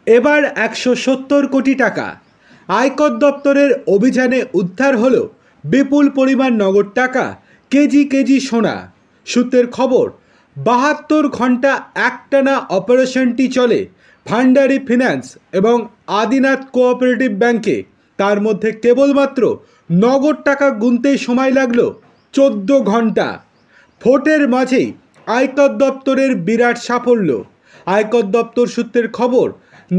এবার 170 কোটি টাকা। আয়কর দপ্তরের অভিযানে উদ্ধার হলো বিপুল পরিমাণ নগদ টাকা, কেজি কেজি সোনা। সূত্রের খবর, 72 ঘন্টা একটানা অপারেশনটি চলে ভান্ডারি ফিন্যান্স এবং আদিনাথ কোঅপারেটিভ ব্যাংকে। তার মধ্যে কেবলমাত্র নগদ টাকা গুনতেই সময় লাগলো 14 ঘন্টা। ভোটের মাঝেই আয়কর দপ্তরের বিরাট সাফল্য। আয়কর দপ্তর সূত্রের খবর,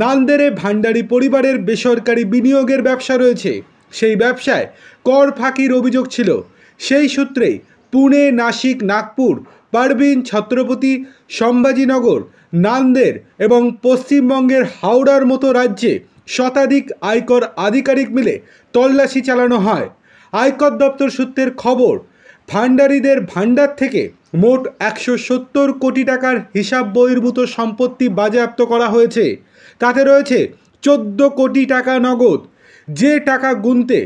নান্দেড়ে ভান্ডারি পরিবারের বেসরকারি বিনিয়োগের ব্যবসা রয়েছে। সেই ব্যবসায় কর ফাঁকির অভিযোগ ছিল। সেই সূত্রেই পুনে, নাসিক, নাগপুর, পারভিন, ছত্রপতি সম্ভাজিনগর, নান্দেড় এবং পশ্চিমবঙ্গের হাওড়ার মতো রাজ্যে শতাধিক আয়কর আধিকারিক মিলে তল্লাশি চালানো হয়। আয়কর দপ্তর সূত্রের খবর, ভান্ডারীদের ভান্ডার থেকে মোট 170 কোটি টাকার হিসাব বহির্ভূত সম্পত্তি বাজেয়াপ্ত করা হয়েছে। তাতে রয়েছে 14 কোটি টাকা নগদ। যে টাকা গুনতে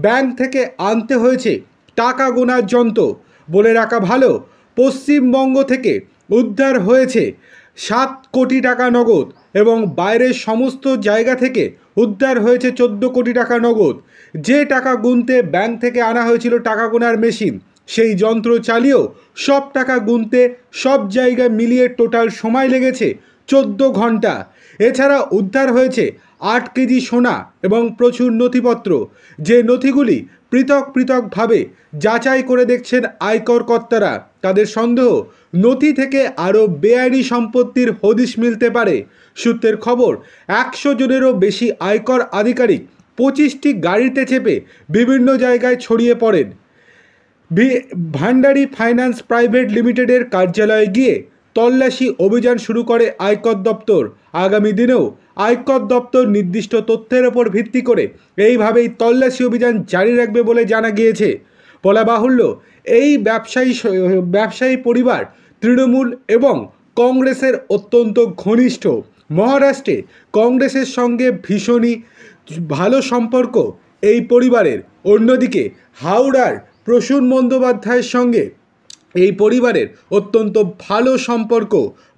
ব্যাংক থেকে আনতে হয়েছে টাকা গোনার যন্ত্র। বলে রাখা ভালো, পশ্চিমবঙ্গ থেকে উদ্ধার হয়েছে 7 কোটি টাকা নগদ এবং বাইরের সমস্ত জায়গা থেকে উদ্ধার হয়েছে 14 কোটি টাকা নগদ। যে টাকা গুনতে ব্যাংক থেকে আনা হয়েছিল টাকা গোনার মেশিন, সেই যন্ত্র চালিয়েও সব টাকা গুনতে সব জায়গায় মিলিয়ে টোটাল সময় লেগেছে 14 ঘন্টা। এছাড়া উদ্ধার হয়েছে 8 কেজি সোনা এবং প্রচুর নথিপত্র। যে নথিগুলি পৃথক পৃথকভাবে যাচাই করে দেখছেন আয়কর কর্তারা। তাদের সন্দেহ, নথি থেকে আরও বেআইনি সম্পত্তির হদিশ মিলতে পারে। সূত্রের খবর, 100 জনেরও বেশি আয়কর আধিকারিক 25টি গাড়িতে চেপে বিভিন্ন জায়গায় ছড়িয়ে পড়েন। ভান্ডারি ফাইন্যান্স প্রাইভেট লিমিটেডের কার্যালয়ে গিয়ে তল্লাশি অভিযান শুরু করে আয়কর দপ্তর। আগামী দিনেও আয়কর দপ্তর নির্দিষ্ট তথ্যের ওপর ভিত্তি করে এইভাবেই তল্লাশি অভিযান জারি রাখবে বলে জানা গিয়েছে। বলা বাহুল্য, এই ব্যবসায়ী পরিবার তৃণমূল এবং কংগ্রেসের অত্যন্ত ঘনিষ্ঠ। মহারাষ্ট্রে কংগ্রেসের সঙ্গে ভীষণই ভালো সম্পর্ক এই পরিবারের। অন্যদিকে হাওড়ার প্রসূন বন্দ্যোপাধ্যায়ের সঙ্গে এই পরিবারের অত্যন্ত ভালো সম্পর্ক।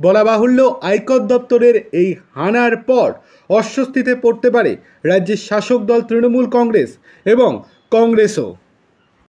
বলা বাহুল্য, আয়কর দপ্তরের এই হানার পর অস্বস্তিতে পড়তে পারে রাজ্যের শাসক দল তৃণমূল কংগ্রেস এবং কংগ্রেসও।